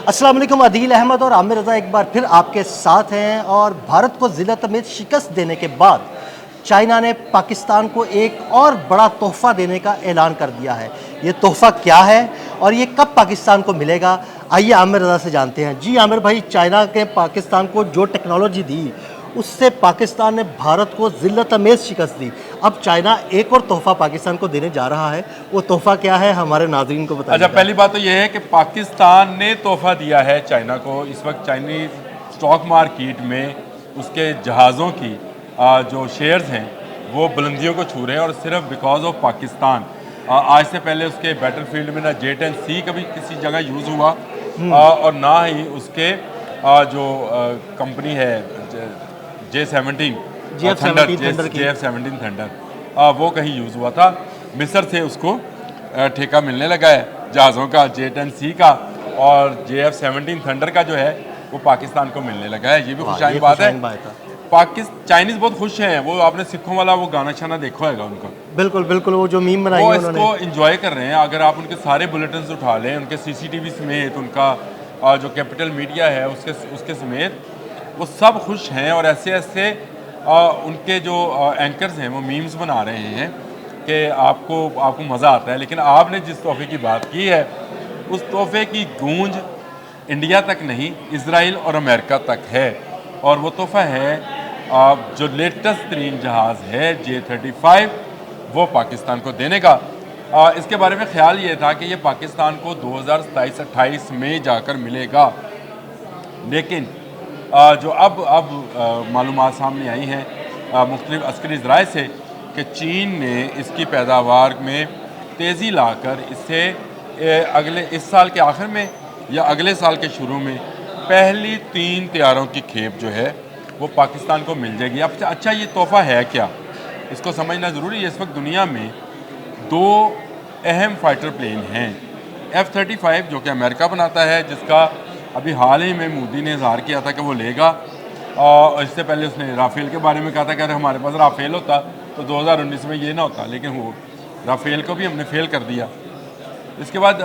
अस्सलाम वालेकुम। अदील अहमद और आमिर रज़ा एक बार फिर आपके साथ हैं और भारत को ज़िल्लत में शिकस्त देने के बाद चाइना ने पाकिस्तान को एक और बड़ा तोहफ़ा देने का ऐलान कर दिया है। ये तोहफ़ा क्या है और ये कब पाकिस्तान को मिलेगा, आइए आमिर रज़ा से जानते हैं। जी आमिर भाई, चाइना के पाकिस्तान को जो टेक्नोलॉजी दी उससे पाकिस्तान ने भारत को ज़िल्लत में शिकस्त दी। अब चाइना एक और तोहफ़ा पाकिस्तान को देने जा रहा है, वो तोहफ़ा क्या है हमारे नाज़रीन को बताइए। अच्छा, पहली बात तो यह है कि पाकिस्तान ने तोहफा दिया है चाइना को। इस वक्त चाइनीज स्टॉक मार्केट में उसके जहाज़ों की जो शेयर्स हैं वो बुलंदियों को छू रहे हैं और सिर्फ बिकॉज ऑफ पाकिस्तान। आज से पहले उसके बैटलफील्ड में ना J-10C कभी किसी जगह यूज़ हुआ और ना ही उसके जो कंपनी है J-17 थंडर वो कहीं यूज़ हुआ था। मिस्र से उसको ठेका मिलने लगा है जहाज़ों का, J-10C का और JF-17 थंडर का जो है वो पाकिस्तान को मिलने लगा है। ये भी खुशहाल बात है। चाइनीज़ बहुत खुश हैं। वो आपने सिखों वाला वो गाना शाना देखा होगा उनका। बिल्कुल बिल्कुल, वो जो मीम बनाई वो है इसको इंजॉय कर रहे हैं। अगर आप उनके सारे बुलेटिन उठा लें, उनके CCTV समेत, उनका जो कैपिटल मीडिया है उसके समेत, वो सब खुश हैं और ऐसे ऐसे उनके जो एंकर्स हैं वो मीम्स बना रहे हैं कि आपको मज़ा आता है। लेकिन आपने जिस तोहफे की बात की है उस तोहफे की गूंज इंडिया तक नहीं, इजराइल और अमेरिका तक है। और वो तोहफा है जो लेटेस्ट तरीन जहाज़ है J-35, वो पाकिस्तान को देने का। इसके बारे में ख्याल ये था कि ये पाकिस्तान को 2027-28 में जाकर मिलेगा। लेकिन जो अब मालूमात सामने आई हैं मुख्तलिफ अस्करी ज़राए से कि चीन ने इसकी पैदावार में तेज़ी लाकर इसे इस साल के आखिर में या अगले साल के शुरू में पहली 3 तैयारों की खेप जो है वो पाकिस्तान को मिल जाएगी। अब अच्छा, ये तोहफ़ा है क्या, इसको समझना ज़रूरी है। इस वक्त दुनिया में 2 अहम फाइटर प्लेन हैं। F-35 जो कि अमेरिका बनाता है, जिसका अभी हाल ही में मोदी ने इज़हार किया था कि वो लेगा। और इससे पहले उसने राफेल के बारे में कहा था कि अगर हमारे पास राफेल होता तो 2019 में ये ना होता, लेकिन वो राफेल को भी हमने फेल कर दिया। इसके बाद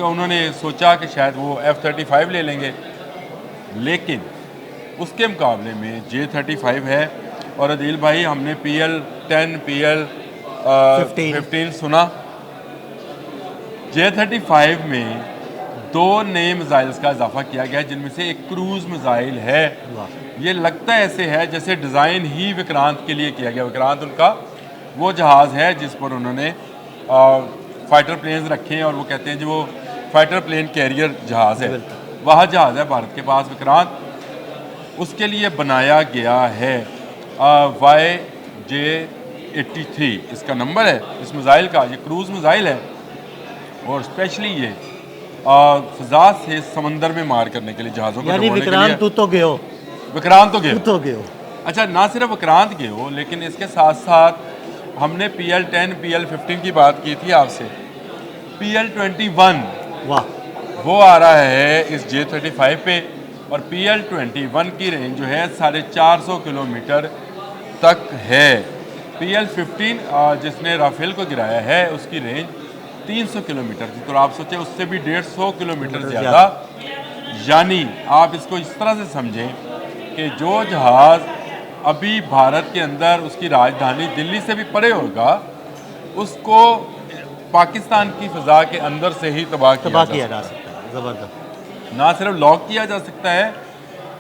उन्होंने सोचा कि शायद वो F-35 ले लेंगे, लेकिन उसके मुकाबले में J-35 है। और अदील भाई, हमने PL-10 PL-15 सुना। J-35 में 2 नए मिसाइल्स का इजाफा किया गया है, जिनमें से एक क्रूज़ मिसाइल है। ये लगता ऐसे है जैसे डिज़ाइन ही विक्रांत के लिए किया गया। विक्रांत उनका वो जहाज़ है जिस पर उन्होंने फाइटर प्लेन्स रखे हैं और वो कहते हैं जो वो फाइटर प्लेन कैरियर जहाज़ है, वह जहाज़ है भारत के पास विक्रांत। उसके लिए बनाया गया है YJ-83 इसका नंबर है इस मिसाइल का। ये क्रूज़ मिसाइल है और स्पेशली ये फ़िज़ा से समंदर में मार करने के लिए जहाज़ों को यानी विक्रांत तो गए हो। अच्छा, ना सिर्फ विक्रांत गए हो, लेकिन इसके साथ साथ हमने PL-10 PL-15 की बात की थी आपसे। PL-21 वो आ रहा है इस J-35 पे और PL-21 की रेंज जो है 450 किलोमीटर तक है। PL-15 जिसने राफेल को गिराया है उसकी रेंज 300 किलोमीटर थी, तो आप सोचें उससे भी 150 किलोमीटर ज़्यादा। यानी आप इसको इस तरह से समझें कि जो जहाज़ अभी भारत के अंदर उसकी राजधानी दिल्ली से भी परे होगा, उसको पाकिस्तान की फ़िज़ा के अंदर से ही तबाह किया जा सकता है। ज़बरदस्त। ना सिर्फ लॉक किया जा सकता है,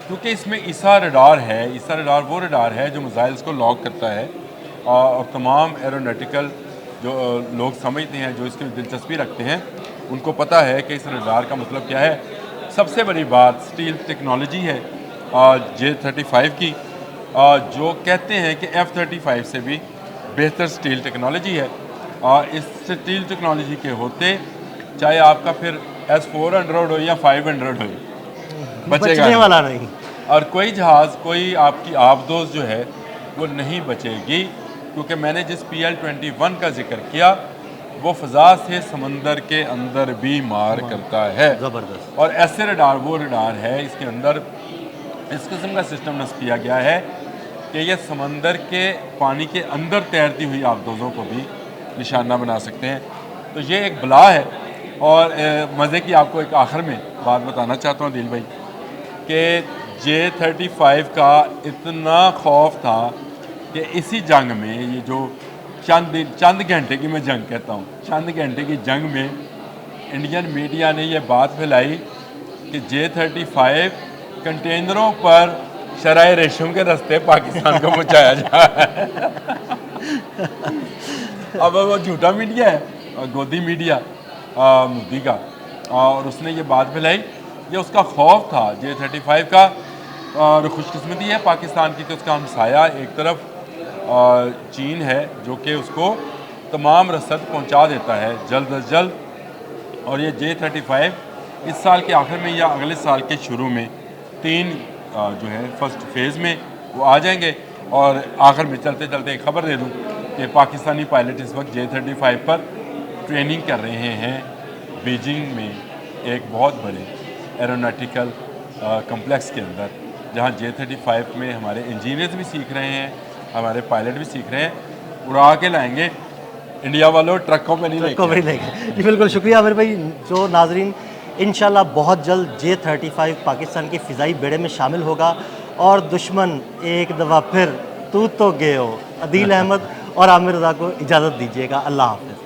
क्योंकि इसमें ईसा रडार है। ईसा रडार वो रडार है जो मिसाइल्स को लॉक करता है और तमाम एरोनॉटिकल जो लोग समझते हैं, जो इसकी दिलचस्पी रखते हैं, उनको पता है कि इस रडार का मतलब क्या है। सबसे बड़ी बात स्टील टेक्नोलॉजी है J-35 की, जो कहते हैं कि F-35 से भी बेहतर स्टील टेक्नोलॉजी है। इस स्टील टेक्नोलॉजी के होते चाहे आपका फिर S-400 हो या 500 हो, बचेगा वाला नहीं। और कोई जहाज़, कोई आपकी आबदोज़ जो है वो नहीं बचेगी, क्योंकि मैंने जिस PL-21 का जिक्र किया वो फ़िज़ा से समंदर के अंदर भी मार करता है। ज़बरदस्त। और ऐसे रडार वो रडार है, इसके अंदर इस किस्म का सिस्टम नस्ब किया गया है कि यह समंदर के पानी के अंदर तैरती हुई आबदोज़ों को भी निशाना बना सकते हैं। तो ये एक बला है। और मज़े की आपको एक आखिर में बात बताना चाहता हूँ दिल भाई कि J-35 का इतना खौफ था कि इसी जंग में ये जो चंद घंटे की मैं जंग कहता हूँ, चंद घंटे की जंग में इंडियन मीडिया ने ये बात फैलाई कि J-35 कंटेनरों पर शराय रेशम के रास्ते पाकिस्तान को पहुँचाया जा रहा है। अब वो झूठा मीडिया है, गोदी मीडिया मोदी का, और उसने ये बात फैलाई, ये उसका खौफ था J-35 का। और खुशकिस्मती है पाकिस्तान की कि उसका हमसाया एक तरफ चीन है जो कि उसको तमाम रसद पहुंचा देता है जल्द अज जल्द। और ये J-35 इस साल के आखिर में या अगले साल के शुरू में 3 जो है फर्स्ट फेज़ में वो आ जाएंगे। और आखिर में चलते चलते एक खबर दे दूँ कि पाकिस्तानी पायलट इस वक्त J-35 पर ट्रेनिंग कर रहे हैं बीजिंग में एक बहुत बड़े एरोनॉटिकल कम्प्लेक्स के अंदर, जहाँ J-35 में हमारे इंजीनियर्स भी सीख रहे हैं, हमारे पायलट भी सीख रहे हैं। उड़ा के लाएंगे इंडिया वालों, ट्रकों में नहीं लेंगे। जी बिल्कुल, शुक्रिया आमिर भाई। जो नाजरीन, इंशाल्लाह बहुत जल्द J-35 पाकिस्तान के फ़िज़ाई बेड़े में शामिल होगा और दुश्मन एक दफ़ा फिर तू तो गए हो। अदील अहमद और आमिर रज़ा को इजाज़त दीजिएगा। अल्लाह हाफ़िज़।